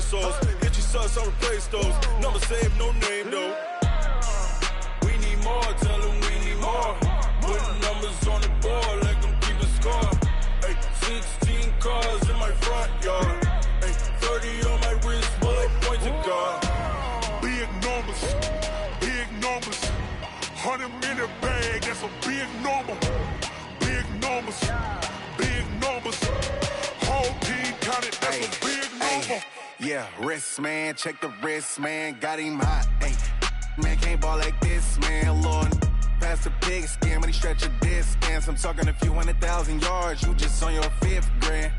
pesos. Get your sons, I'll replace those. Number saved, no name though. We need more, tell them we need more. Putting numbers on the board like I'm keeping score. Ay, 16 cars in my front yard. Ay, 30 on my wrist, bullet point to God. Big numbers, big numbers. 100 minute bag, that's a big number. Big numbers, big numbers. Whole team counted, that's a big number. Yeah, wrist man, check the wrist man, got him hot. Ay, man can't ball like this, man. Lord, past the pig skin, when he stretch a distance. I'm talking a few 100,000 yards, you just on your 5th grand.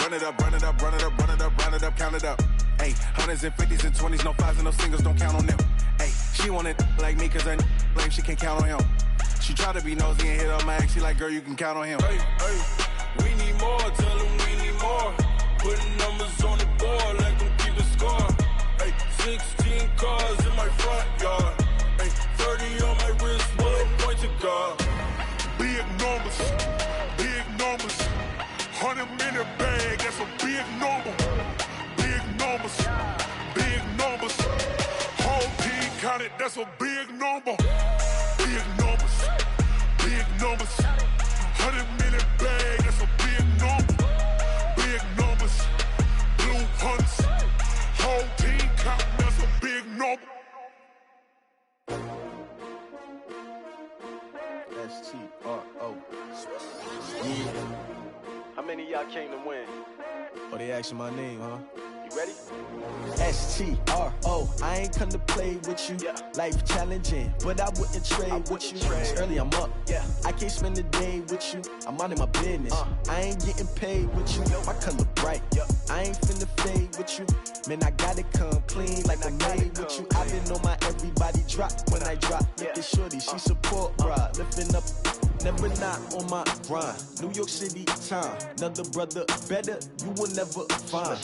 Run it up, run it up, run it up, run it up, run it up, count it up. Ay, hundreds and 50s and 20s, no 5s and no singles, don't count on them. Ay, she want it like me, cause her blame, she can't count on him. She try to be nosy and hit up my ex, she like, girl, you can count on him. Hey, hey, we need more, tell them we need more. Putting numbers on the board like I'm keeping score. Ay, 16 cars in my front yard. Ay, 30 on my wrist, bullet point to God. Big numbers, big numbers. 100 minute bag, that's a big number. Big numbers, big numbers. Whole team counted, that's a big number. Big numbers, big numbers. 100 minute bag, that's a big number. Big numbers, blue hunts. Whole team counting, that's a big number. S-T-R-O. Yeah. How many of y'all came to win? Oh, they asking my name, huh? You ready? S-T-R-O. I ain't come to play with you. Yeah. Life challenging, but I wouldn't trade with you. It's early, I'm up. Yeah. I can't spend the day with you. I'm out of my business. I ain't getting paid with you. My color bright. I ain't finna fade with you. Man, I gotta come clean like I made with you. I been on my everybody drop when I drop. Look at shorty, she support bra. Lifting up, never not on my grind. New York City time. Another brother better, you will never find.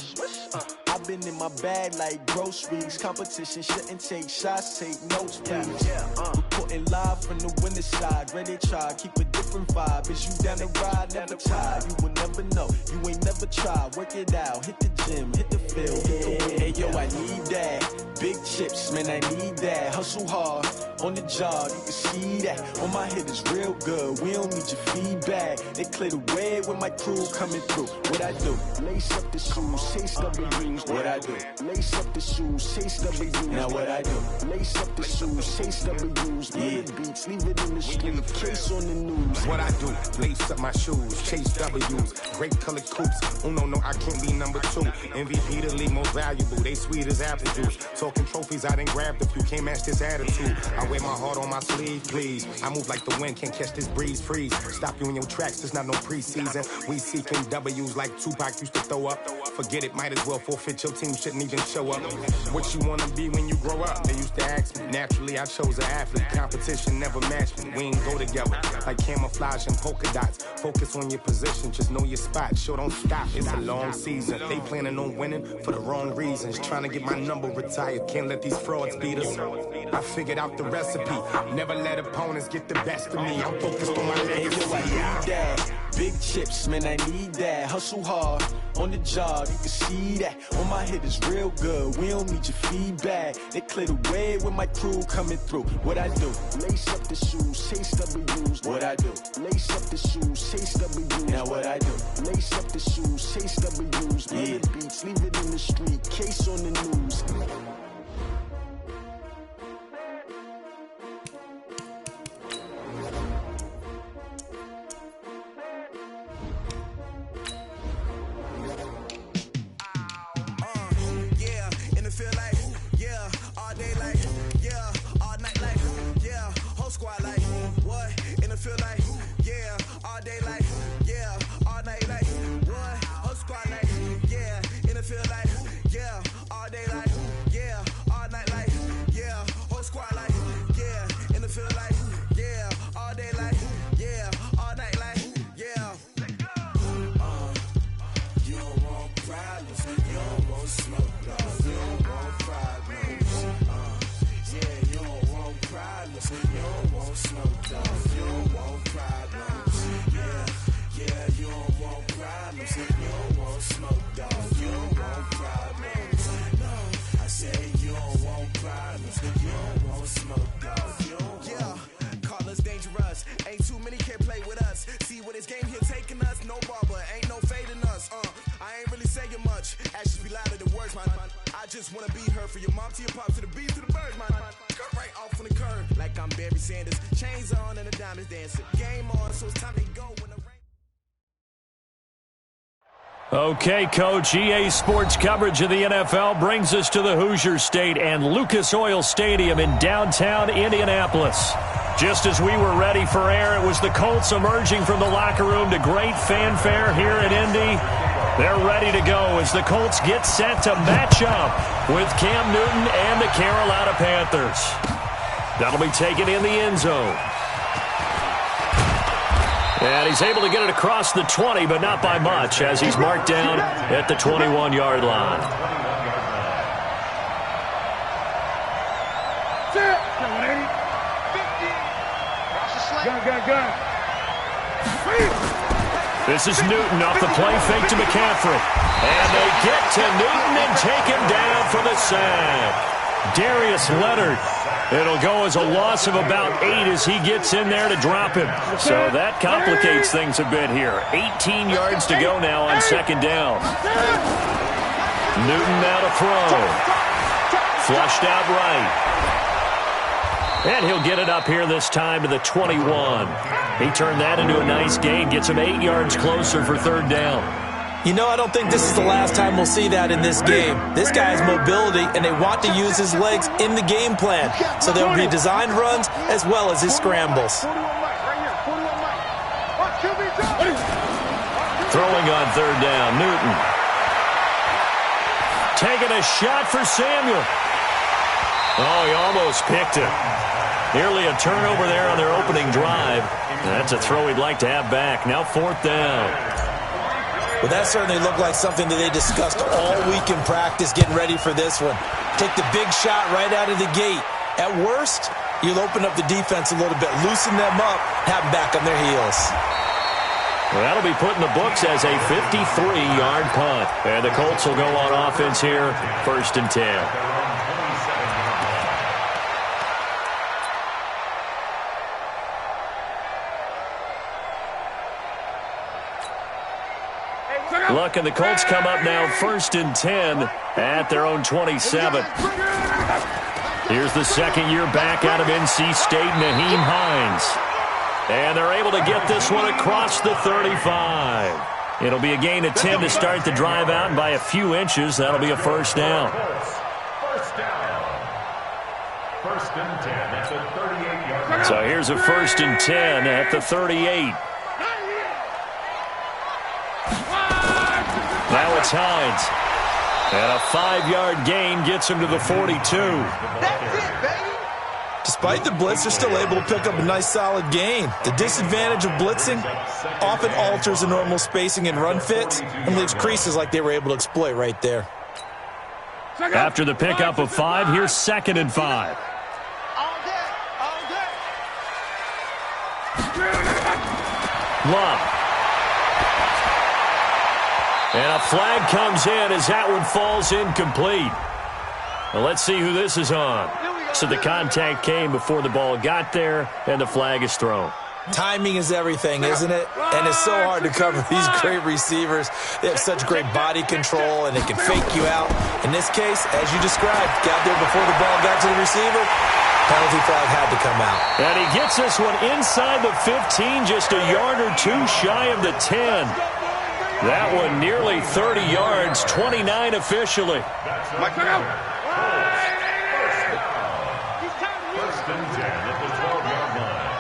I've been in my bag like groceries. Competition shouldn't take shots, take notes, please. Reporting live from the winter side. Ready to try, keep a different vibe. Is you down the ride, never tired. You will never know, you ain't never tried. Work it out, hit the gym, hit the field, hit the win. Hey yo, I need that. Big chips, man, I need that. Hustle hard, on the job, you can see that. On my head is real good, we don't need your feedback. They clear the way with my crew coming through. What I do? Lace up the shoes, chase W's. What I do? Lace up the shoes, chase W's. Now what I do? Lace up the shoes, chase W's. Yeah. Beats, leave it in the street, case on the news. What I do? Lace up my shoes, chase W's. Great colored coops. Oh no, I can't be number 2. MVP the league most valuable. They sweet as apple juice. Talking trophies, I done grabbed a few. Can't match this attitude. I wear my heart on my sleeve, please. I move like the wind, can't catch this breeze, freeze. Stop you in your tracks, there's not no preseason. We seeking W's like Tupac used to throw up. Forget it, might as well forfeit. Your team shouldn't even show up. What you wanna be when you grow up? They used to ask me. Naturally, I chose an athlete. Competition never matched me. We ain't go together like camouflage and polka dots. Focus on your position, just know your spot. Sure, don't stop. It's a long season. They planning on winning for the wrong reasons. Trying to get my number retired. Can't let these frauds beat us. I figured out the recipe. Never let opponents get the best of me. I'm focused on my legacy. I need that. Big chips, man, I need that. Hustle hard, on the job, you can see that. On my head is real good, we don't need your feedback. They clear the way with my crew coming through. What I do? Lace up the shoes, chase W's. What I do? Lace up the shoes, chase W's. Now what I do? Lace up the shoes, chase W's. Yeah. Beats, leave it in the street, case on the news. You don't want problems, you don't want smoke, dog. You don't want problems. Yeah, call us dangerous. Ain't too many can play with us. See where this game here taking us. No barber, ain't no fading us. I ain't really saying much. Actions be louder than words, man. I just wanna be heard for your mom to your pops to the beat to the birds, man. Cut right off on the curb, like I'm Barry Sanders. Chains on and the diamonds dancing. Game on, so it's time to go when the rain. Okay, Coach, EA Sports coverage of the NFL brings us to the Hoosier State and Lucas Oil Stadium in downtown Indianapolis. Just as we were ready for air, it was the Colts emerging from the locker room to great fanfare here in Indy. They're ready to go as the Colts get set to match up with Cam Newton and the Carolina Panthers. That'll be taken in the end zone. And he's able to get it across the 20, but not by much, as he's marked down at the 21-yard line. This is Newton off the play fake to McCaffrey. And they get to Newton and take him down for the sack. Darius Leonard. It'll go as a loss of about 8 as he gets in there to drop him. So that complicates things a bit here. 18 yards to go now on second down. Newton now to throw. Flushed out right. And he'll get it up here this time to the 21. He turned that into a nice gain. Gets him 8 yards closer for third down. You know, I don't think this is the last time we'll see that in this game. This guy has mobility, and they want to use his legs in the game plan. So there will be designed runs as well as his scrambles. Throwing on third down, Newton. Taking a shot for Samuel. Oh, he almost picked it. Nearly a turnover there on their opening drive. That's a throw he'd like to have back. Now fourth down. Well, that certainly looked like something that they discussed all week in practice getting ready for this one. Take the big shot right out of the gate. At worst, you'll open up the defense a little bit, loosen them up, have them back on their heels. Well, that'll be put in the books as a 53-yard punt. And the Colts will go on offense here, 1st and 10. Look, and the Colts come up now 1st and 10 at their own 27. Here's the second-year back out of NC State, Naheem Hines. And they're able to get this one across the 35. It'll be a gain of 10 to start the drive out, and by a few inches, that'll be a first down. First and 10 at the 38-yard line. So here's a 1st and 10 at the 38. Now it's Hines. And a 5-yard gain gets him to the 42. Despite the blitz, they're still able to pick up a nice solid gain. The disadvantage of blitzing often alters the normal spacing and run fits and leaves creases like they were able to exploit right there. After the pickup of 5, here's 2nd and 5. Love. And a flag comes in as that one falls incomplete. Well, let's see who this is on. So the contact came before the ball got there, and the flag is thrown. Timing is everything, isn't it? And it's so hard to cover these great receivers. They have such great body control, and they can fake you out. In this case, as you described, got there before the ball got to the receiver. Penalty flag had to come out. And he gets this one inside the 15, just a yard or two shy of the 10. That one nearly 30 yards, 29 officially. First and 10 at the 12-yard line.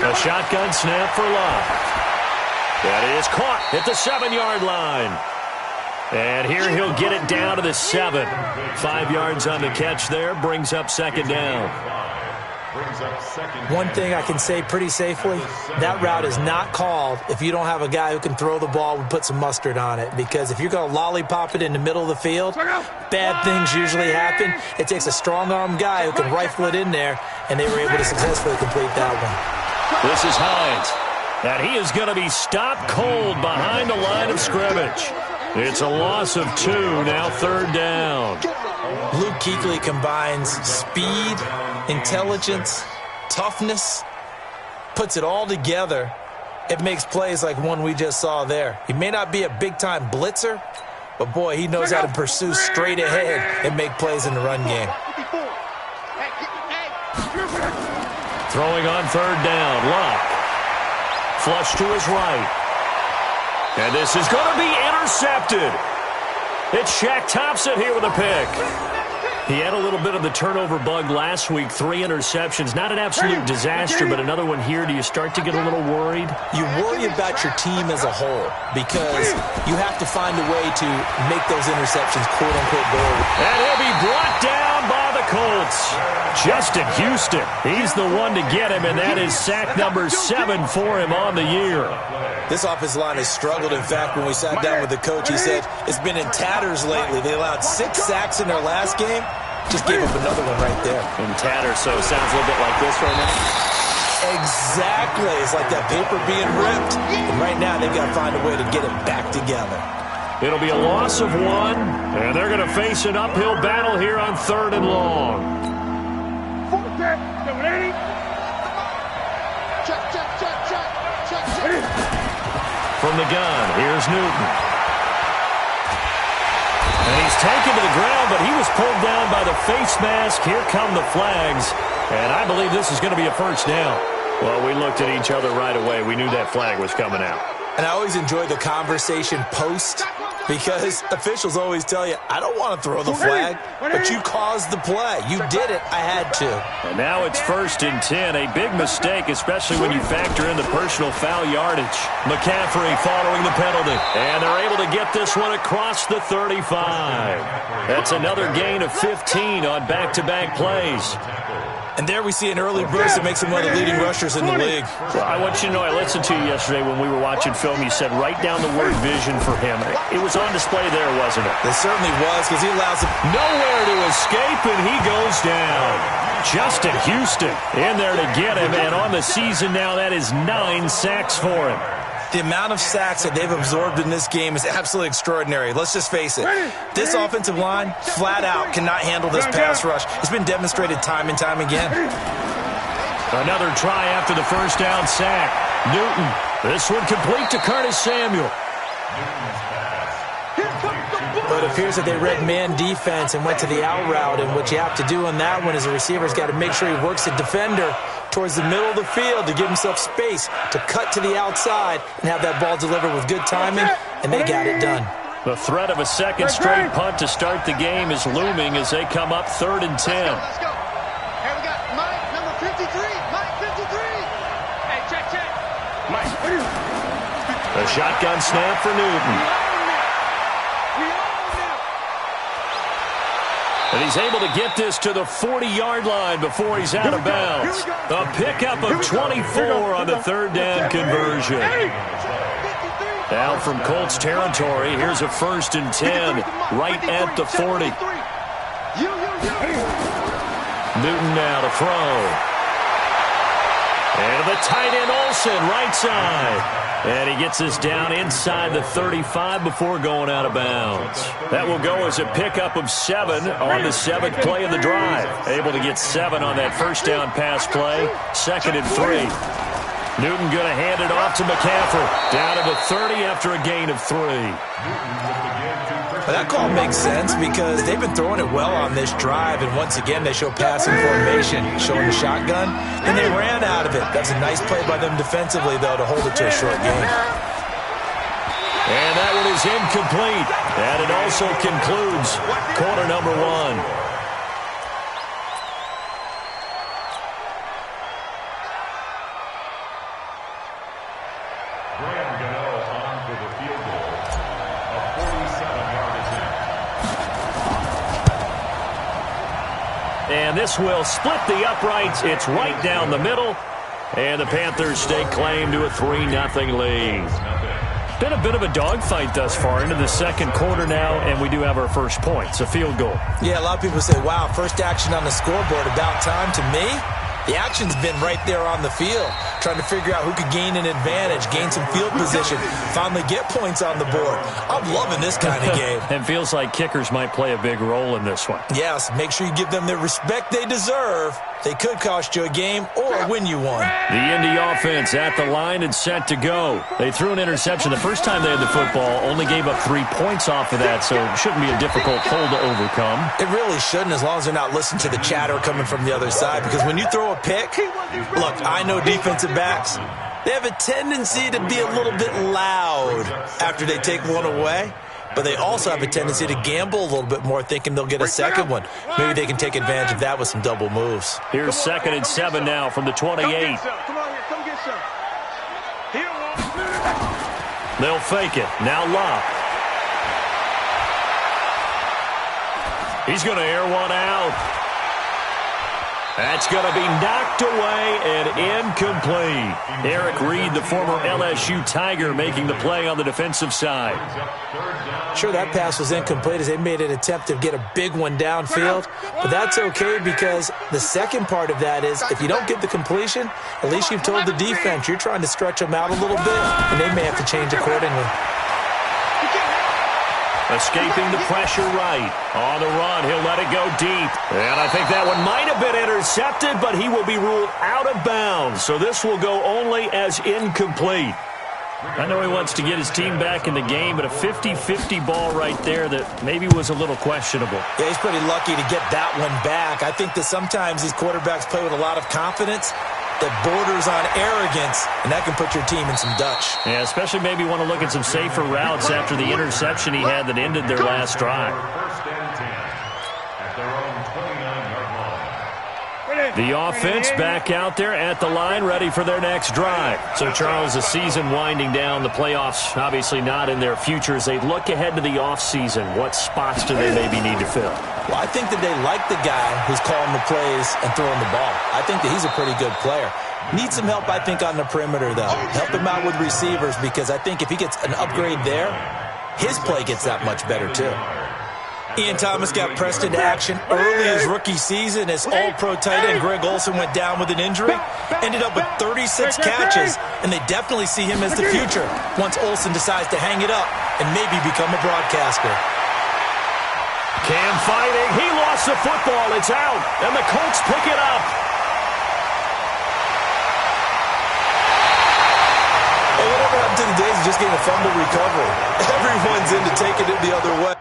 A shotgun snap for Love. That is caught at the 7-yard line. And here he'll get it down to the 7. 5 yards on the catch there, brings up second down. One thing I can say pretty safely, that route is not called if you don't have a guy who can throw the ball and put some mustard on it. Because if you're going to lollipop it in the middle of the field, bad things usually happen. It takes a strong-arm guy who can rifle it in there, and they were able to successfully complete that one. This is Hines. And he is going to be stopped cold behind the line of scrimmage. It's a loss of 2, now third down. Luke Kuechly combines speed, intelligence, toughness, puts it all together. It makes plays like one we just saw there. He may not be a big-time blitzer, but, boy, he knows how to pursue straight ahead and make plays in the run game. Throwing on third down, Luck. Flush to his right. And this is going to be intercepted. It's Shaq Thompson here with a pick. He had a little bit of the turnover bug last week, 3 interceptions. Not an absolute disaster, but another one here. Do you start to get a little worried? You worry about your team as a whole because you have to find a way to make those interceptions quote-unquote go. And he'll be brought down by the Colts. Justin Houston, he's the one to get him, and that is sack number 7 for him on the year. This offensive line has struggled. In fact, when we sat down with the coach, he said it's been in tatters lately. They allowed 6 sacks in their last game. Just gave up another one right there. In tatters, so it sounds a little bit like this right now. Exactly. It's like that paper being ripped. And right now, they've got to find a way to get it back together. It'll be a loss of 1, and they're going to face an uphill battle here on 3rd and long. From the gun, here's Newton. And he's taken to the ground, but he was pulled down by the face mask. Here come the flags, and I believe this is going to be a first down. Well, we looked at each other right away. We knew that flag was coming out. And I always enjoy the conversation post because officials always tell you, I don't want to throw the flag, but you caused the play. You did it. I had to. And now it's 1st and 10. A big mistake, especially when you factor in the personal foul yardage. McCaffrey following the penalty. And they're able to get this one across the 35. That's another gain of 15 on back-to-back plays. And there we see an early burst that makes him one of the leading rushers in the league. Well, I want you to know, I listened to you yesterday when we were watching film. You said write down the word vision for him. It was on display there, wasn't it? It certainly was, because he allows him nowhere to escape, and he goes down. Justin Houston in there to get him, and on the season now, that is 9 sacks for him. The amount of sacks that they've absorbed in this game is absolutely extraordinary. Let's just face it. This offensive line, flat out, cannot handle this pass rush. It's been demonstrated time and time again. Another try after the first down sack. Newton, this one complete to Curtis Samuel. But it appears that they read man defense and went to the out route, and what you have to do on that one is the receiver's got to make sure he works the defender towards the middle of the field to give himself space to cut to the outside and have that ball delivered with good timing, and they got it done. The threat of a second straight punt to start the game is looming as they come up 3rd and 10. Let's go. Hey, we got Mike, number 53. Mike, 53. Hey, check. Mike. A shotgun snap for Newton. And he's able to get this to the 40-yard line before he's out of bounds. A pickup of 24 on the 3rd down conversion. Now from Colts territory, here's a 1st and 10 right at the 40. Newton now to throw. And the tight end Olsen, right side. And he gets this down inside the 35 before going out of bounds. That will go as a pickup of 7 on the 7th play of the drive. Able to get 7 on that first down pass play. 2nd and 3. Newton going to hand it off to McCaffrey. Down to the 30 after a gain of 3. Well, that call makes sense because they've been throwing it well on this drive, and once again they show passing formation, showing the shotgun, and they ran out of it. That's a nice play by them defensively, though, to hold it to a short game. And that one is incomplete. And it also concludes quarter number 1. And this will split the uprights. It's right down the middle. And the Panthers stake claim to a 3-0 lead. Been a bit of a dogfight thus far into the second quarter now, and we do have our first points, a field goal. Yeah, a lot of people say, wow, first action on the scoreboard, about time. To me, The action's been right there on the field, trying to figure out who could gain an advantage, gain some field position, finally get points on the board. I'm loving this kind of game. And feels like kickers might play a big role in this one. Yes, make sure you give them the respect they deserve. They could cost you a game or win you one. The Indy offense at the line and set to go. They threw an interception the first time they had the football, only gave up 3 points off of that, so it shouldn't be a difficult hole to overcome. It really shouldn't, as long as they're not listening to the chatter coming from the other side, because when you throw a pick, look, I know defensive backs, they have a tendency to be a little bit loud after they take one away. But they also have a tendency to gamble a little bit more, thinking they'll get a second one. Maybe they can take advantage of that with some double moves. Here's 2nd and 7 now from the 28. Come on here, come get some. Here, They'll fake it. Now Love. He's going to air one out. That's going to be knocked away and incomplete. Eric Reed, the former LSU Tiger, making the play on the defensive side. Sure, that pass was incomplete as they made an attempt to get a big one downfield. But that's okay, because the second part of that is if you don't get the completion, at least you've told the defense you're trying to stretch them out a little bit, and they may have to change accordingly. Escaping the pressure right. On the run, he'll let it go deep. And I think that one might have been intercepted, but he will be ruled out of bounds. So this will go only as incomplete. I know he wants to get his team back in the game, but a 50-50 ball right there that maybe was a little questionable. Yeah, he's pretty lucky to get that one back. I think that sometimes these quarterbacks play with a lot of confidence that borders on arrogance, and that can put your team in some Dutch. Yeah, especially maybe want to look at some safer routes after the interception he had that ended their last drive. The offense back out there at the line, ready for their next drive. So, Charles, the season winding down, the playoffs obviously not in their future. As they look ahead to the offseason, what spots do they maybe need to fill? Well, I think that they like the guy who's calling the plays and throwing the ball. I think that he's a pretty good player. Needs some help, I think, on the perimeter, though. Help him out with receivers, because I think if he gets an upgrade there, his play gets that much better, too. Ian Thomas got pressed into action early his rookie season as all-pro tight end Greg Olsen went down with an injury. Ended up with 36 catches, and they definitely see him as the future once Olsen decides to hang it up and maybe become a broadcaster. Cam fighting. He lost the football. It's out, and the Colts pick it up. Hey, whatever happened to the days of just getting a fumble recovery? Everyone's into taking it the other way.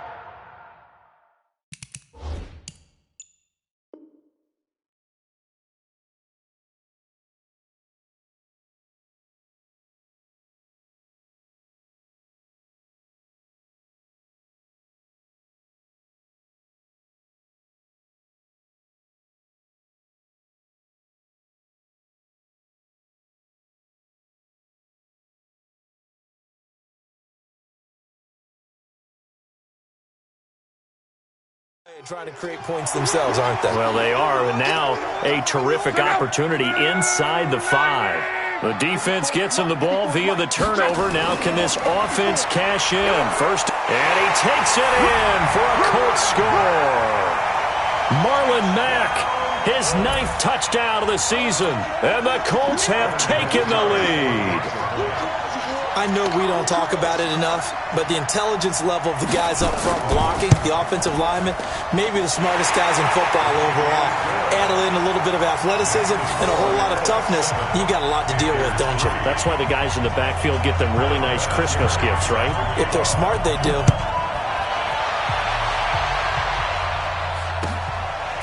Trying to create points themselves, aren't they? Well, they are, and now a terrific opportunity inside the 5. The defense gets him the ball via the turnover. Now can this offense cash in? First, and he takes it in for a Colts score. Marlon Mack, his 9th touchdown of the season, and the Colts have taken the lead. I know we don't talk about it enough, but the intelligence level of the guys up front blocking, the offensive linemen, maybe the smartest guys in football overall. Add in a little bit of athleticism and a whole lot of toughness, you've got a lot to deal with, don't you? That's why the guys in the backfield get them really nice Christmas gifts, right? If they're smart, they do.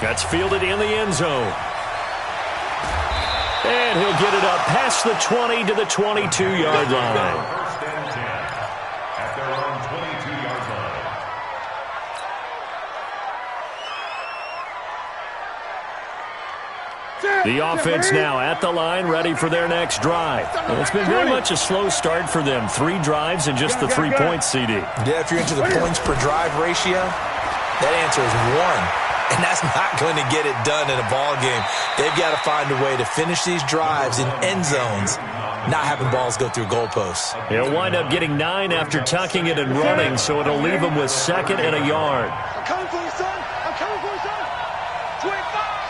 That's fielded in the end zone. And he'll get it up past the 20 to the 22-yard line. First and 10 at their own 22-yard line. The offense now at the line, ready for their next drive. And it's been very much a slow start for them. 3 drives and just the 3 points, CD. Yeah, if you're into the points per drive ratio, that answer is 1. And that's not going to get it done in a ball game. They've got to find a way to finish these drives in end zones, not having balls go through goalposts. He'll wind up getting 9 after tucking it and running, so it'll leave him with 2nd and a yard. I'm coming for you, son. I'm coming for you, son. 25,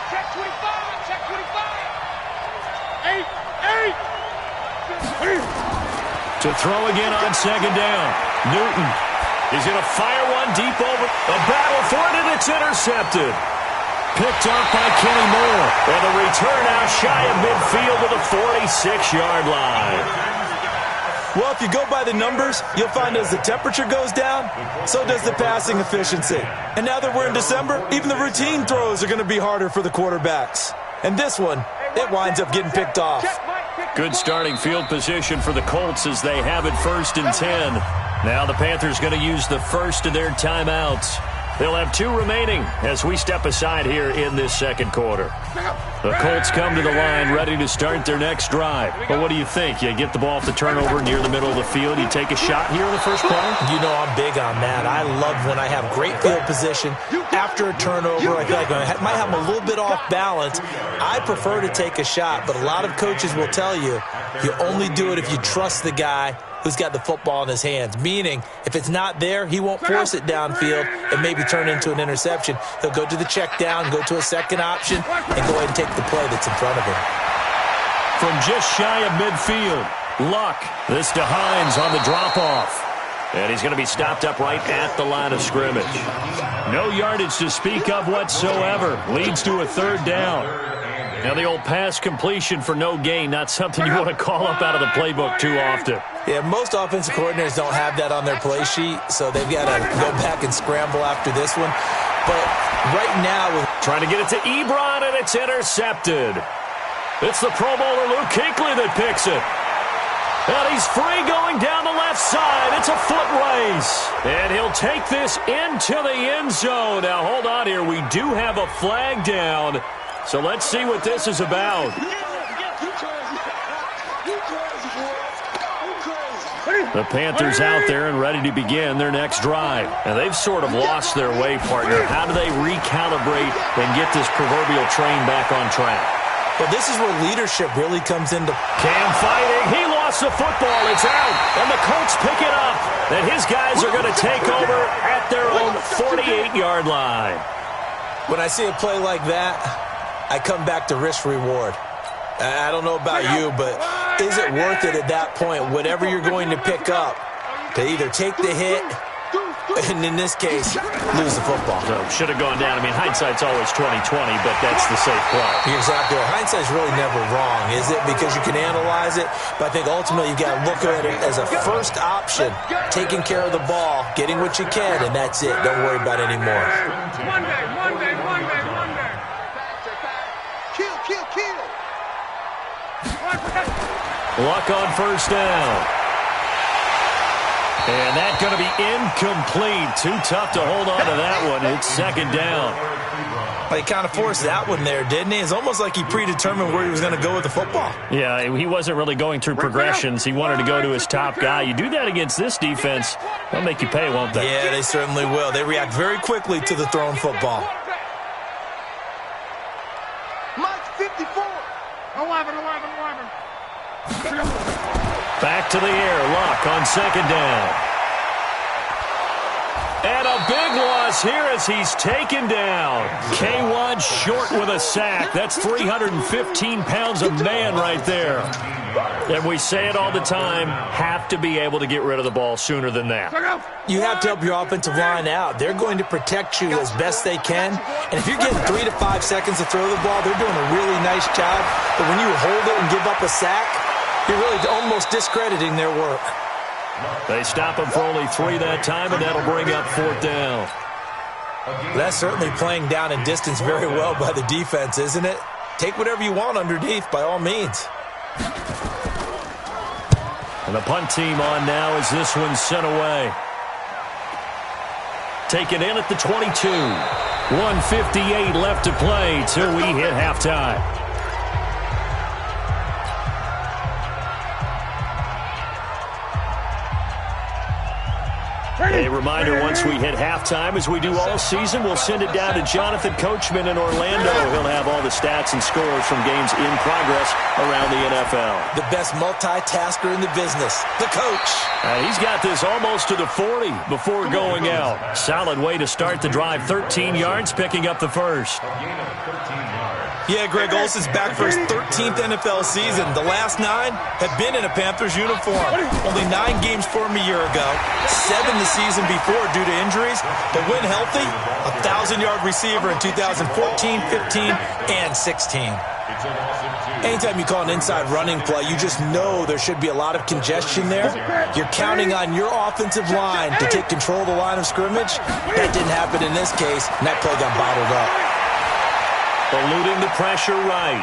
check 25, check 25. To throw again on second down. Newton is going to fire one deep over. A battle for it, and it's intercepted. Picked up by Kenny Moore. And the return out shy of midfield to the 46-yard line. Well, if you go by the numbers, you'll find as the temperature goes down, so does the passing efficiency. And now that we're in December, even the routine throws are going to be harder for the quarterbacks. And this one, it winds up getting picked off. Good starting field position for the Colts as they have it 1st and 10. Now the Panthers going to use the first of their timeouts. They'll have 2 remaining as we step aside here in this second quarter. The Colts come to the line ready to start their next drive. But what do you think? You get the ball off the turnover near the middle of the field. You take a shot here in the first play? You know I'm big on that. I love when I have great field position. After a turnover, I feel like I might have them a little bit off balance. I prefer to take a shot, but a lot of coaches will tell you you only do it if you trust the guy who's got the football in his hands. Meaning, if it's not there, he won't force it downfield and maybe turn into an interception. He'll go to the check down, go to a second option, and go ahead and take the play that's in front of him. From just shy of midfield, Luck. This to Hines on the drop-off. And he's going to be stopped up right at the line of scrimmage. No yardage to speak of whatsoever. Leads to a 3rd down. Now the old pass completion for no gain, not something you want to call up out of the playbook too often. Yeah, most offensive coordinators don't have that on their play sheet, so they've got to go back and scramble after this one. But right now, trying to get it to Ebron, and it's intercepted. It's the Pro Bowler Luke Kuechly that picks it. And he's free going down the left side. It's a foot race. And he'll take this into the end zone. Now, hold on here. We do have a flag down. So let's see what this is about. The Panthers out there and ready to begin their next drive. And they've sort of lost their way, partner. How do they recalibrate and get this proverbial train back on track? Well, this is where leadership really comes into. Cam fighting. He lost the football. It's out. And the Colts pick it up. And his guys are going to take over at their own 48-yard line. When I see a play like that, I come back to risk-reward. I don't know about you, but is it worth it at that point, whatever you're going to pick up, to either take the hit and, in this case, lose the football? So should have gone down. I mean, hindsight's always 20/20, but that's the safe play. Exactly. Hindsight's really never wrong, is it? Because you can analyze it, but I think ultimately you've got to look at it as a first option, taking care of the ball, getting what you can, and that's it. Don't worry about it anymore. Luck on 1st down. And that's going to be incomplete. Too tough to hold on to that one. It's 2nd down. He kind of forced that one there, didn't he? It's almost like he predetermined where he was going to go with the football. Yeah, he wasn't really going through progressions. He wanted to go to his top guy. You do that against this defense, they'll make you pay, won't they? Yeah, they certainly will. They react very quickly to the thrown football. Mike 54. 11. Back to the air. Luck on 2nd down. And a big loss here as he's taken down. K1 short with a sack. That's 315 pounds of man right there. And we say it all the time, have to be able to get rid of the ball sooner than that. You have to help your offensive line out. They're going to protect you as best they can. And if you're getting 3 to 5 seconds to throw the ball, they're doing a really nice job. But when you hold it and give up a sack, you're really almost discrediting their work. They stop him for only 3 that time, and that'll bring up 4th down. That's certainly playing down and distance very well by the defense, isn't it? Take whatever you want underneath, by all means. And the punt team on now as this one's sent away. Taken in at the 22. 1:58 left to play till we hit halftime. A reminder, once we hit halftime, as we do all season, we'll send it down to Jonathan Coachman in Orlando. He'll have all the stats and scores from games in progress around the NFL. The best multitasker in the business, the coach. He's got this almost to the 40 before going out. Solid way to start the drive. 13 yards, picking up the first. A gain of 13 yards. Yeah, Greg Olson's back for his 13th NFL season. The last 9 have been in a Panthers uniform. Only 9 games for him a year ago, 7 the season before due to injuries. But when healthy, a 1,000-yard receiver in 2014, 15, and 16. Anytime you call an inside running play, you just know there should be a lot of congestion there. You're counting on your offensive line to take control of the line of scrimmage. That didn't happen in this case, and that play got bottled up. Eluding the pressure right.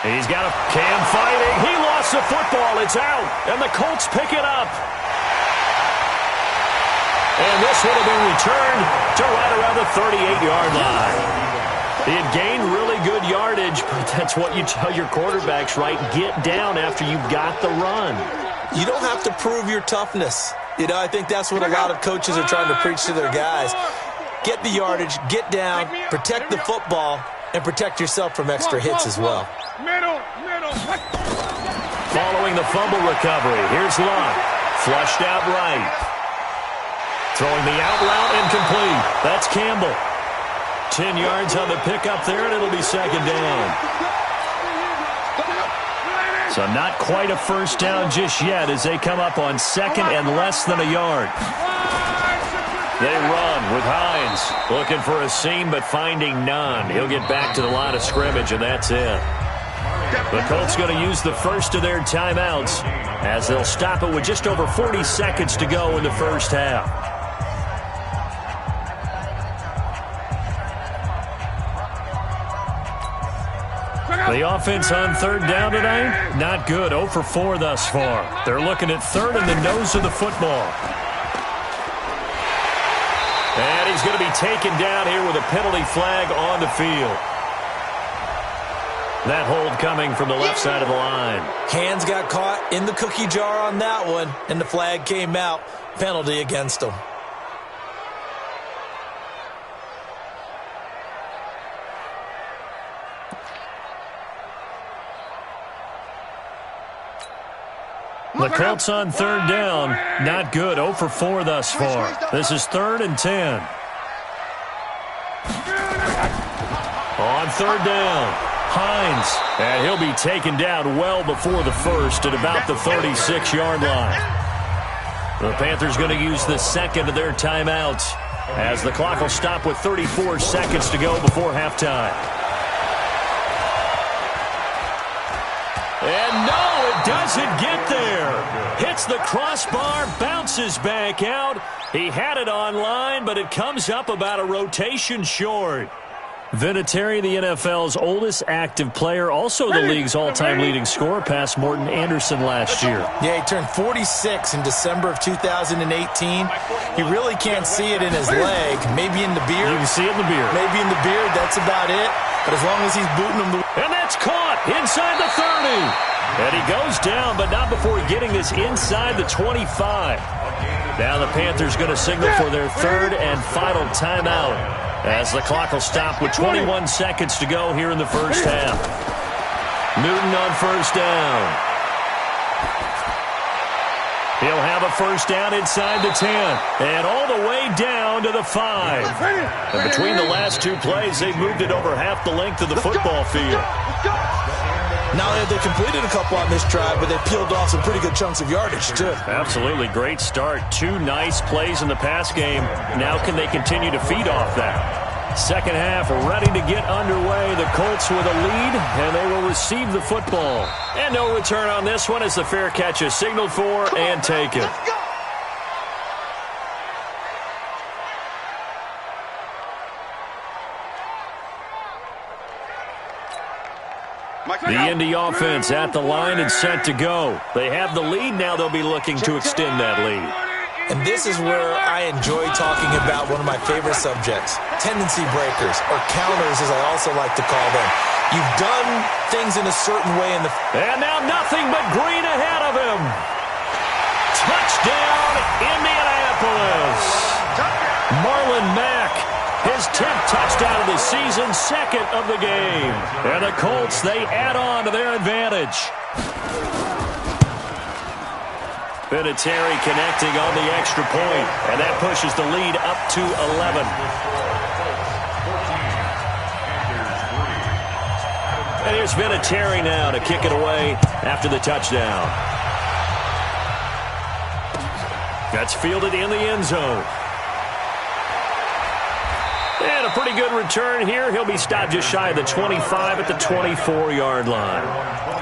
He's got a Cam fighting. He lost the football. It's out. And the Colts pick it up. And this one will be returned to right around the 38-yard line. He had gained really good yardage, but that's what you tell your quarterbacks, right? Get down after you've got the run. You don't have to prove your toughness. You know, I think that's what a lot of coaches are trying to preach to their guys. Get the yardage, get down, protect the football, and protect yourself from extra hits as well. Following the fumble recovery, here's Luck. Flushed out right. Throwing the out route incomplete. That's Campbell. 10 yards on the pickup there, and it'll be second down. So not quite a first down just yet as they come up on second and less than a yard. They run with Hines, looking for a seam but finding none. He'll get back to the line of scrimmage, and that's it. The Colts going to use the first of their timeouts as they'll stop it with just over 40 seconds to go in the first half. The offense on third down tonight, not good. 0 for 4 thus far. They're looking at third in the nose of the football. And he's going to be taken down here with a penalty flag on the field. That hold coming from the left side of the line. Hands got caught in the cookie jar on that one, and the flag came out. Penalty against him. The Colts on third down, not good. 0 for 4 thus far. This is 3rd and 10. On third down, Hines. And he'll be taken down well before the first at about the 36-yard line. The Panthers going to use the second of their timeouts as the clock will stop with 34 seconds to go before halftime. And no, it doesn't get there. Hits the crossbar, bounces back out. He had it online, but it comes up about a rotation short. Vinatieri, the NFL's oldest active player, also the league's all-time leading scorer, past Morton Anderson last year. Yeah, he turned 46 in December of 2018. He really can't see it in his leg. Maybe in the beard. You can see it in the beard. Maybe in the beard, that's about it. But as long as he's booting him. And that's caught inside the 30. And he goes down, but not before getting this inside the 25. Now the Panthers going to signal for their third and final timeout as the clock will stop with 21 seconds to go here in the first half. Newton on first down. He'll have a first down inside the 10 and all the way down to the 5. And between the last two plays, they've moved it over half the length of the football field. Not only have they completed a couple on this drive, but they peeled off some pretty good chunks of yardage, too. Absolutely. Great start. 2 nice plays in the pass game. Now can they continue to feed off that? Second half ready to get underway. The Colts with a lead, and they will receive the football. And no return on this one as the fair catch is signaled for and taken. The Indy offense at the line and set to go. They have the lead now. They'll be looking to extend that lead. And this is where I enjoy talking about one of my favorite subjects, tendency breakers, or counters as I also like to call them. You've done things in a certain way in the... And now nothing but green ahead of him. Touchdown, Indianapolis. Marlon Mack, his 10th touchdown of the season, second of the game. And the Colts, they add on to their advantage. Vinatieri connecting on the extra point, and that pushes the lead up to 11. And here's Vinatieri now to kick it away after the touchdown. That's fielded in the end zone. And a pretty good return here. He'll be stopped just shy of the 25 at the 24-yard line.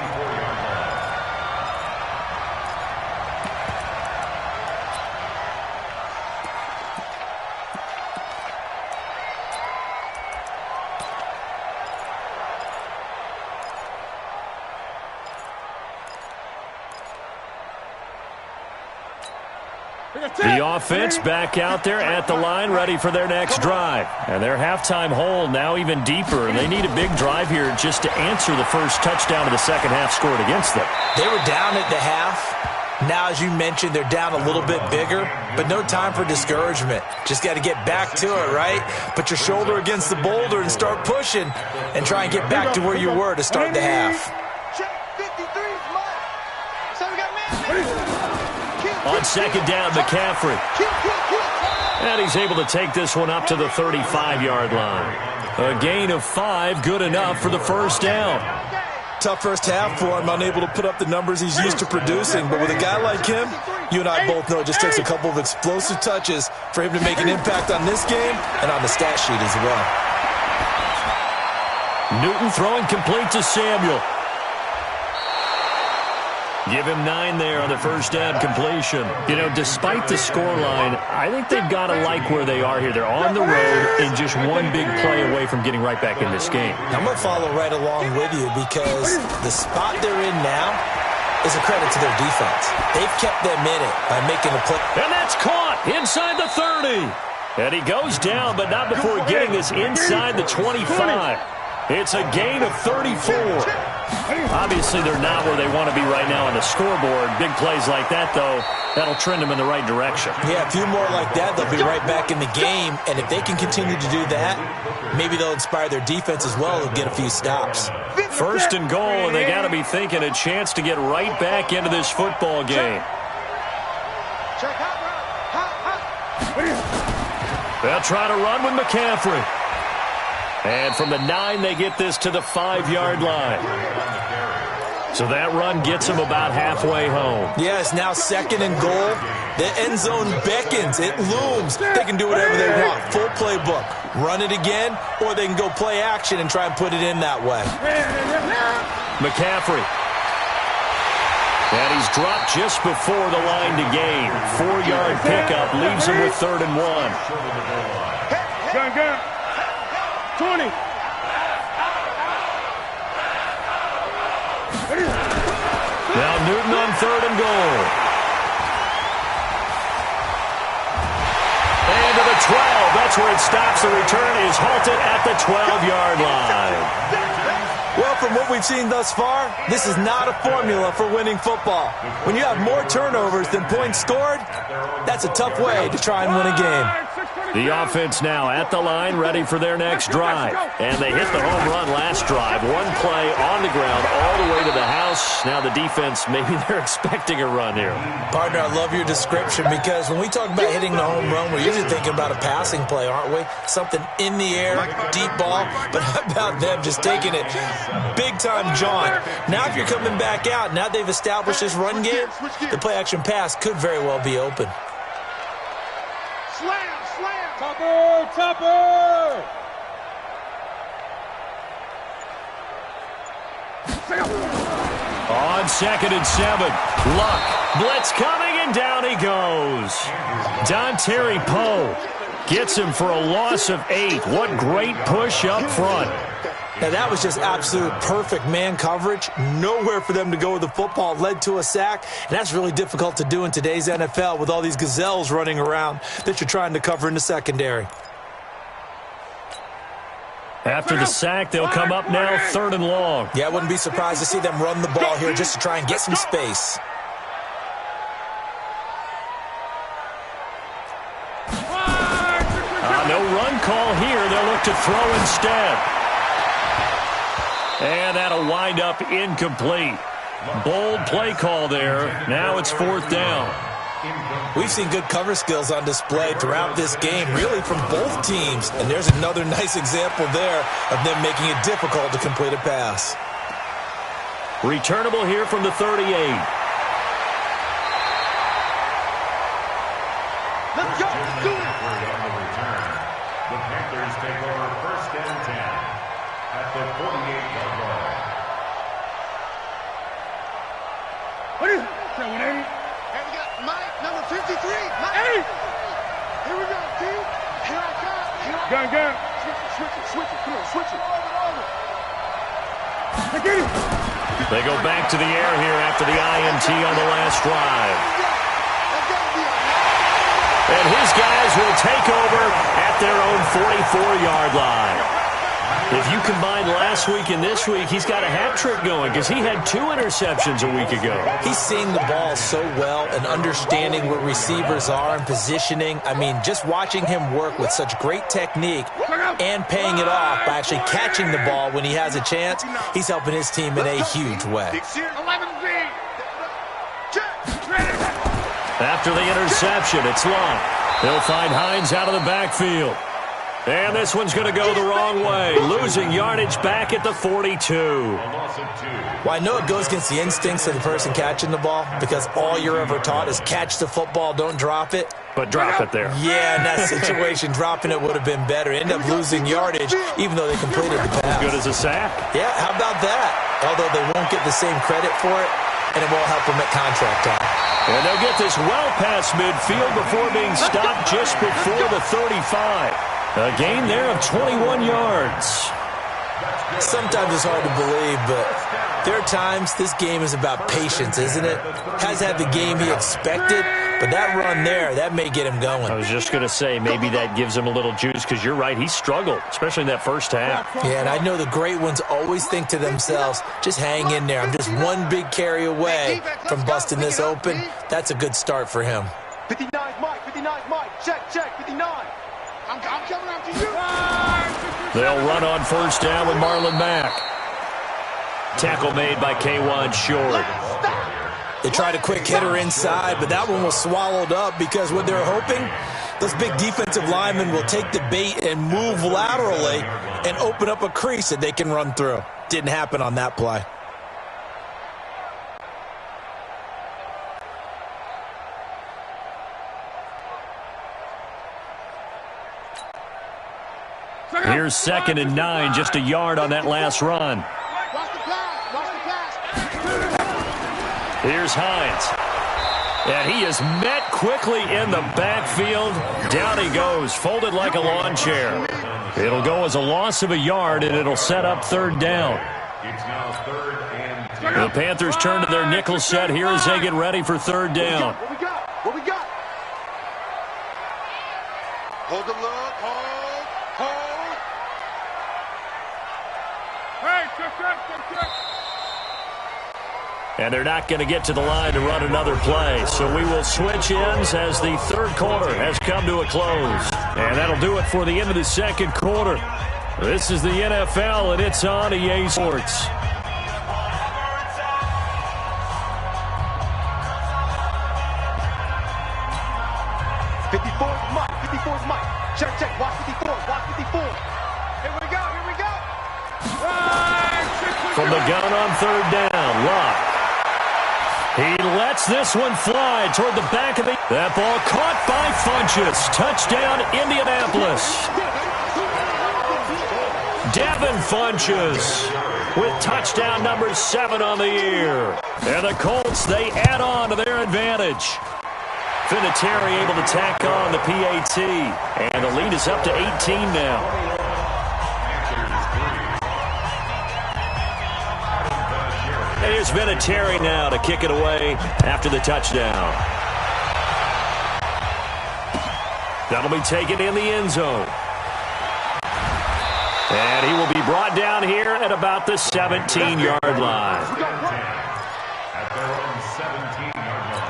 The offense back out there at the line, ready for their next drive. And their halftime hole now even deeper, and they need a big drive here just to answer the first touchdown of the second half scored against them. They were down at the half. Now, as you mentioned, they're down a little bit bigger, but no time for discouragement. Just got to get back to it, right? Put your shoulder against the boulder and start pushing and try and get back to where you were to start the half. On second down, McCaffrey. And he's able to take this one up to the 35-yard line. A gain of 5, good enough for the first down. Tough first half for him, unable to put up the numbers he's used to producing. But with a guy like him, you and I both know it just takes a couple of explosive touches for him to make an impact on this game and on the stat sheet as well. Newton throwing complete to Samuel. Give him 9 there on the first down completion. You know, despite the scoreline, I think they've got to like where they are here. They're on the road and just one big play away from getting right back in this game. I'm going to follow right along with you because the spot they're in now is a credit to their defense. They've kept them in it by making a play. And that's caught inside the 30. And he goes down, but not before getting this inside the 25. It's a gain of 34. Obviously, they're not where they want to be right now on the scoreboard. Big plays like that, though, that'll trend them in the right direction. Yeah, a few more like that, they'll be right back in the game. And if they can continue to do that, maybe they'll inspire their defense as well and get a few stops. First and goal, and they got to be thinking a chance to get right back into this football game. They'll try to run with McCaffrey. And from the 9, they get this to the 5-yard line. So that run gets them about halfway home. Yeah, it's now second and goal. The end zone beckons. It looms. They can do whatever they want. Full playbook. Run it again, or they can go play action and try and put it in that way. McCaffrey. And he's dropped just before the line to gain. 4-yard pickup leaves him with 3rd and 1. Gun. 20. Now Newton on 3rd and goal. And to the 12. That's where it stops. The return is halted at the 12-yard line. Well, from what we've seen thus far, this is not a formula for winning football. When you have more turnovers than points scored, that's a tough way to try and win a game. The offense now at the line, ready for their next drive. And they hit the home run last drive. One play on the ground all the way to the house. Now the defense, maybe they're expecting a run here. Partner, I love your description because when we talk about hitting the home run, we're usually thinking about a passing play, aren't we? Something in the air, deep ball. But how about them just taking it big-time jaunt? Now if you're coming back out, now they've established this run game, the play-action pass could very well be open. Slam. Topper. On 2nd and 7, Luck. Blitz coming, and down he goes. Dontari Poe gets him for a loss of 8. What great push up front. Now, that was just absolute perfect man coverage. Nowhere for them to go with the football. Led to a sack, and that's really difficult to do in today's NFL with all these gazelles running around that you're trying to cover in the secondary. After the sack, they'll come up now 3rd and long. Yeah, I wouldn't be surprised to see them run the ball here just to try and get some space. No run call here. They'll look to throw instead. And that'll wind up incomplete. Bold play call there. Now it's 4th down. We've seen good cover skills on display throughout this game, really from both teams. And there's another nice example there of them making it difficult to complete a pass. Returnable here from the 38. Let's go. Let's do it. The Panthers take over 1st and 10 at the 48-yard line. What is it? 180. Hey, we got Mike, number 53. Mike. 80. Here we go, team. Here I come. Gun. Switch it. Come on, switch it. Over. Get it. They go back to the air here after the INT on the last drive. And his guys will take over at their own 44-yard line. If you combine last week and this week, he's got a hat trick going because he had 2 interceptions a week ago. He's seeing the ball so well and understanding where receivers are and positioning. I mean, just watching him work with such great technique and paying it off by actually catching the ball when he has a chance, he's helping his team in a huge way. After the interception, it's long. He'll find Hines out of the backfield. And this one's going to go the wrong way, losing yardage back at the 42. Well, I know it goes against the instincts of the person catching the ball because all you're ever taught is catch the football, don't drop it. But drop it there. Yeah, in that situation, dropping it would have been better. End up losing yardage, even though they completed the pass. As good as a sack. Yeah, how about that? Although they won't get the same credit for it, and it won't help them at contract time. And they'll get this well past midfield before being stopped just before the 35. A gain there of 21 yards. Sometimes it's hard to believe, but there are times this game is about patience, isn't it? Has had the game he expected, but that run there, that may get him going. I was just going to say, maybe that gives him a little juice because you're right, he struggled, especially in that first half. Yeah, and I know the great ones always think to themselves, just hang in there. I'm just one big carry away from busting this open. That's a good start for him. 59 Mike. Check, 59. I'm coming after you. They'll run on first down with Marlon Mack. Tackle made by K1 Short. They tried a quick hitter inside, but that one was swallowed up because what they're hoping, those big defensive linemen will take the bait and move laterally and open up a crease that they can run through. Didn't happen on that play. Here's 2nd and 9, just a yard on that last run. Here's Hines. And he is met quickly in the backfield. Down he goes, folded like a lawn chair. It'll go as a loss of a yard, and it'll set up 3rd down. It's now 3rd and 10. The Panthers turn to their nickel set here as they get ready for 3rd down. What we got? Hold the look. Hold. Hey, check. And they're not going to get to the line to run another play. So we will switch ends as the 3rd quarter has come to a close. And that'll do it for the end of the 2nd quarter. This is the NFL, and it's on EA Sports. Mike. Check. Watch 54. Here we go. From the gun on 3rd down, Locke. He lets this one fly toward the back of the... That ball caught by Funchess. Touchdown, Indianapolis. Devin Funchess with touchdown number 7 on the year. And the Colts, they add on to their advantage. Vinatieri able to tack on the PAT. And the lead is up to 18 now. Here's Vinatieri now to kick it away after the touchdown. That'll be taken in the end zone. And he will be brought down here at about the 17-yard line. At their own 17-yard line.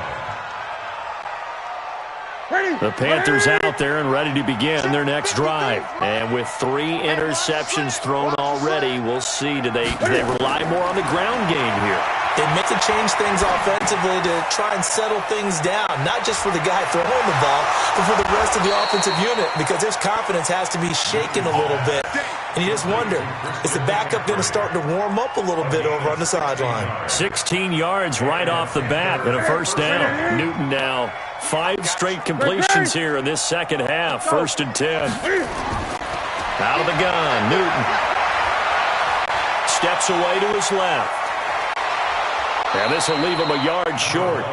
The Panthers out there and ready to begin their next drive. And with 3 interceptions thrown already, we'll see. Do they rely more on the ground game here? They meant to change things offensively to try and settle things down, not just for the guy throwing the ball, but for the rest of the offensive unit, because his confidence has to be shaken a little bit. And you just wonder, is the backup going to start to warm up a little bit over on the sideline? 16 yards right off the bat and a first down. Newton now 5 straight completions here in this second half. 1st and 10. Out of the gun, Newton. Steps away to his left. And this will leave him a yard short.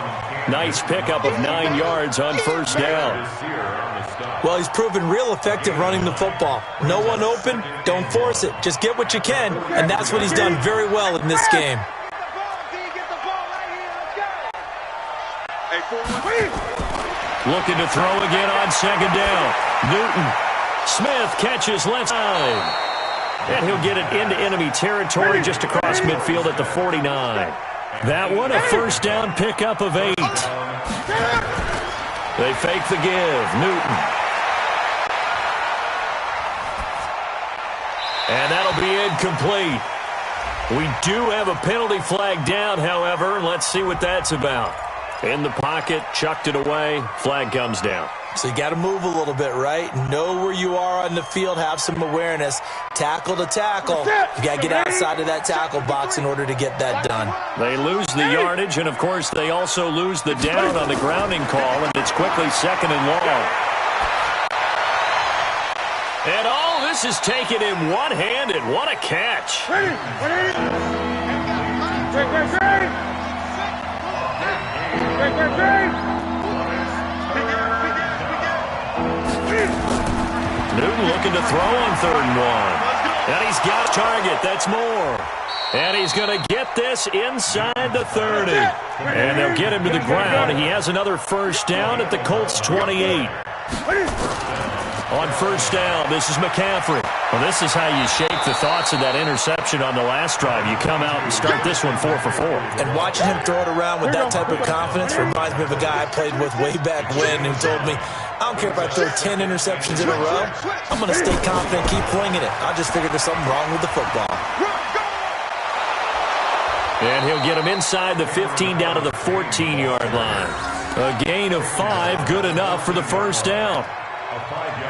Nice pickup of 9 yards on first down. Well, he's proven real effective running the football. No one open, don't force it. Just get what you can, and that's what he's done very well in this game. Looking to throw again on second down. Newton. Smith catches left side. And he'll get it into enemy territory just across midfield at the 49. That one, a first down pickup of 8. They fake the give. Newton. And that'll be incomplete. We do have a penalty flag down, however. Let's see what that's about. In the pocket, chucked it away. Flag comes down. So you got to move a little bit, right? Know where you are on the field. Have some awareness. Tackle to tackle. You got to get outside of that tackle box in order to get that done. They lose the yardage, and, of course, they also lose the down on the grounding call, and it's quickly 2nd and long. And all this is taken in one-handed. What a catch. Newton looking to throw on 3rd and 1. And he's got a target. That's more. And he's going to get this inside the 30. And they'll get him to the ground. He has another first down at the Colts 28. On first down, this is McCaffrey. Well, this is how you shape the thoughts of that interception on the last drive. You come out and start this one 4 for 4. And watching him throw it around with that type of confidence reminds me of a guy I played with way back when who told me, I don't care if I throw 10 interceptions in a row. I'm going to stay confident, keep flinging it. I just figured there's something wrong with the football. And he'll get him inside the 15 down to the 14-yard line. A gain of 5, good enough for the first down.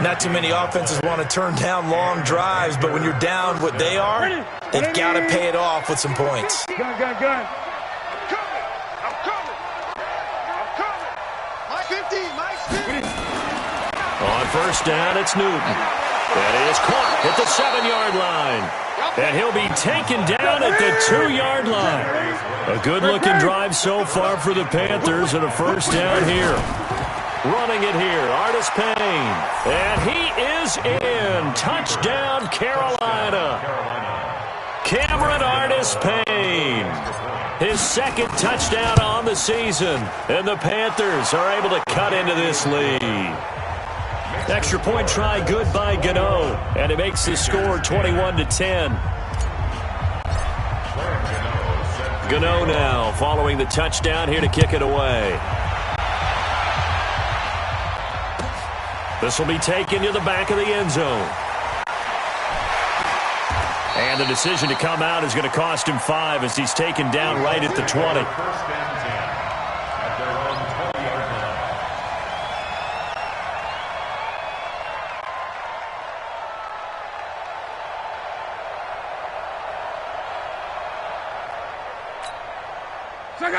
Not too many offenses want to turn down long drives, but when you're down what they are, they've got to pay it off with some points. Gun. I'm coming. My 50, my 50. On first down, it's Newton. And he is caught at the 7-yard line. And he'll be taken down at the 2-yard line. A good-looking drive so far for the Panthers, and a first down here. Running it here, Artis Payne. And he is in. Touchdown, Carolina. Cameron Artis Payne. His 2nd touchdown on the season. And the Panthers are able to cut into this lead. Extra point try good by Gano. And it makes the score 21-10. Gano now following the touchdown here to kick it away. This will be taken to the back of the end zone. And the decision to come out is going to cost him 5 as he's taken down right at the 20.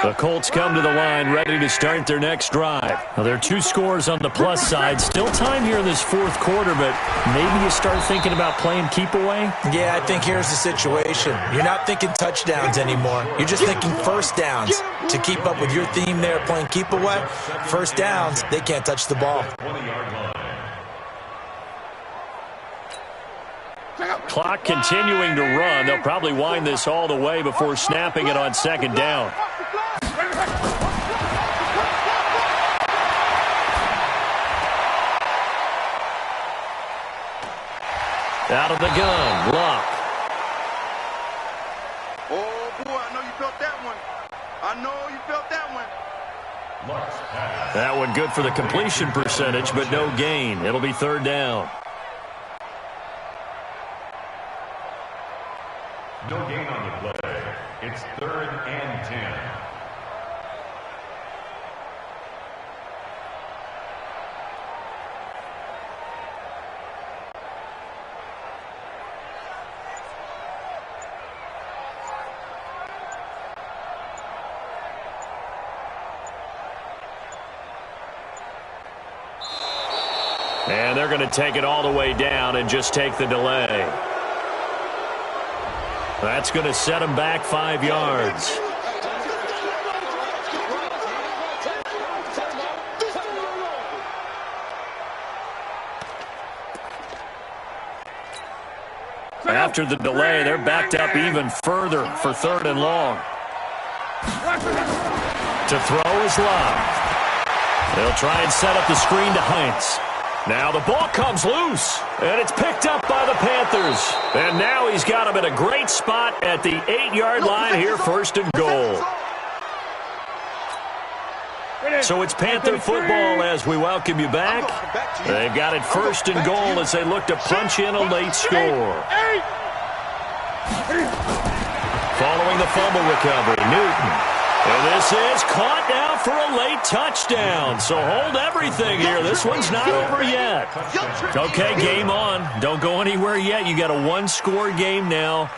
The Colts come to the line ready to start their next drive. Now, there are 2 scores on the plus side. Still time here in this 4th quarter, but maybe you start thinking about playing keep away? Yeah, I think here's the situation. You're not thinking touchdowns anymore. You're just thinking first downs. To keep up with your theme there, playing keep away, first downs, they can't touch the ball. Clock continuing to run. They'll probably wind this all the way before snapping it on 2nd down. Out of the gun, Luck. Oh, boy, I know you felt that one. That one good for the completion percentage, but no gain. It'll be 3rd down. No gain on the play. It's 3rd and 10. And they're going to take it all the way down and just take the delay. That's going to set them back 5 yards. After the delay, they're backed up even further for 3rd and long. To throw is Love. They'll try and set up the screen to Hines. Now the ball comes loose, and it's picked up by the Panthers. And now he's got him in a great spot at the 8-yard line here, 1st and goal. So it's Panther football as we welcome you back. They've got it 1st and goal as they look to punch in a late score. Following the fumble recovery, Newton. And this is caught now for a late touchdown. So hold everything here. This one's not over yet. Okay, game on. Don't go anywhere yet. You got a 1-score game now.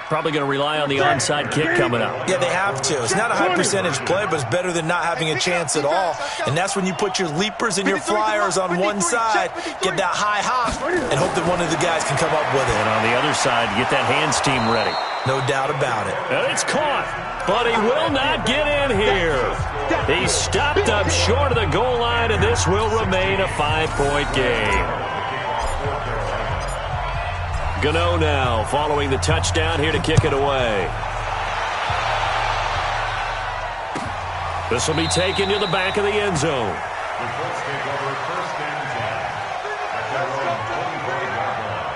Probably going to rely on the onside kick coming up. Yeah, they have to. It's not a high percentage play, but it's better than not having a chance at all. And that's when you put your leapers and your flyers on one side, get that high hop, and hope that one of the guys can come up with it. And on the other side, get that hands team ready. No doubt about it. And it's caught, but he will not get in here. He's stopped up short of the goal line, and this will remain a 5-point game. Gano now following the touchdown here to kick it away. This will be taken to the back of the end zone. The Colts take over 1st and 10. At their own 24-yard line.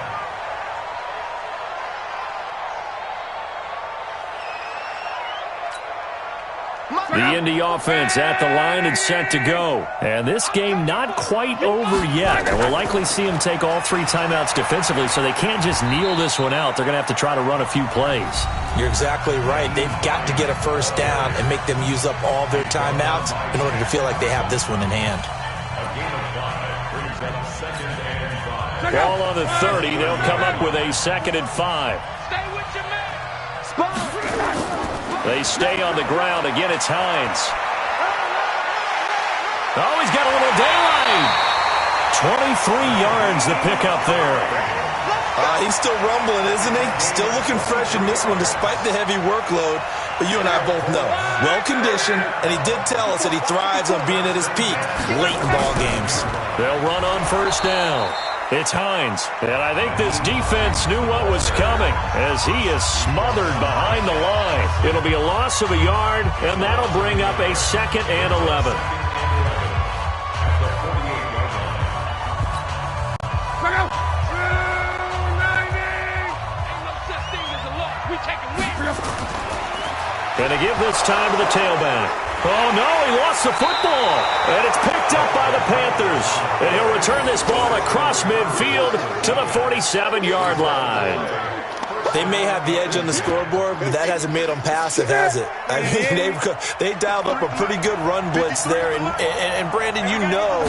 The Indy offense at the line and set to go. And this game not quite over yet. And we'll likely see them take all 3 timeouts defensively, so they can't just kneel this one out. They're going to have to try to run a few plays. You're exactly right. They've got to get a 1st down and make them use up all their timeouts in order to feel like they have this one in hand. A game of 5 brings up 2nd and 5. Ball on the 30. They'll come up with a 2nd and 5. Stay with your man. They stay on the ground. Again, it's Hines. Oh, he's got a little daylight. 23 yards the pickup there. He's still rumbling, isn't he? Still looking fresh in this one despite the heavy workload. But you and I both know, well-conditioned, and he did tell us that he thrives on being at his peak late in ball games. They'll run on 1st down. It's Hines, and I think this defense knew what was coming as he is smothered behind the line. It'll be a loss of a yard, and that'll bring up a 2nd and 11. Going to give this time to the tailback. Oh, no, he lost the football. And it's picked up by the Panthers. And he'll return this ball across midfield to the 47-yard line. They may have the edge on the scoreboard, but that hasn't made them passive, has it? I mean, they dialed up a pretty good run blitz there. And Brandon, you know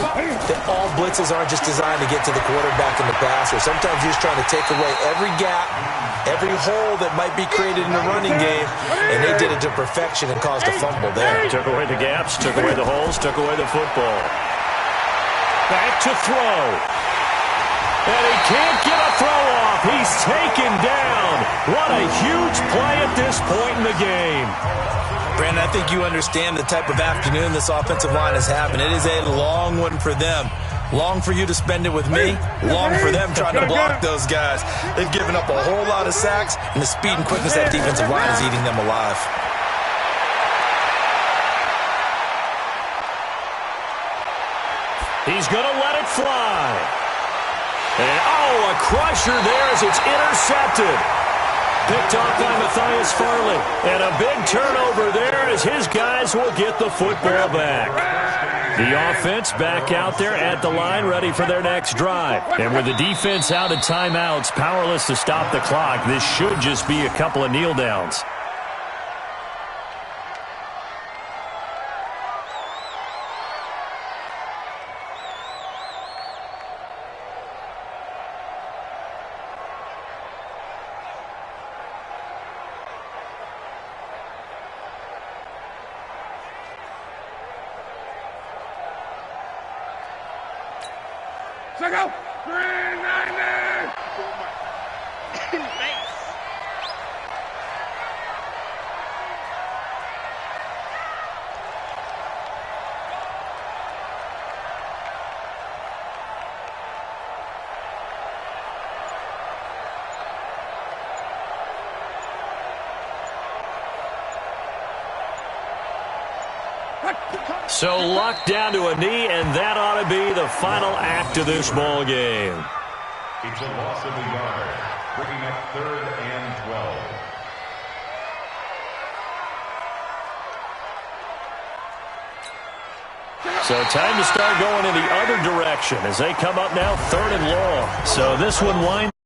that all blitzes aren't just designed to get to the quarterback and the passer. Sometimes you're just trying to take away every gap, every hole that might be created in the running game, and they did it to perfection and caused a fumble there. Took away the gaps, took away the holes, took away the football. Back to throw. And he can't get a throw off. He's taken down. What a huge play at this point in the game. Brandon, I think you understand the type of afternoon this offensive line is having. It is a long one for them. Long for you to spend it with me. Long for them trying to block those guys. They've given up a whole lot of sacks, and the speed and quickness of that defensive line is eating them alive. He's going to let it fly. And, oh, a crusher there as it's intercepted. Picked off by Matthias Farley. And a big turnover there as his guys will get the football back. The offense back out there at the line, ready for their next drive. And with the defense out of timeouts, powerless to stop the clock, this should just be a couple of kneel downs. Go. 390. So locked down to a knee, and that ought to be the final act of this ball game. It's a loss of a yard, bringing up 3rd and 12. So time to start going in the other direction as they come up now 3rd and long. So this one winds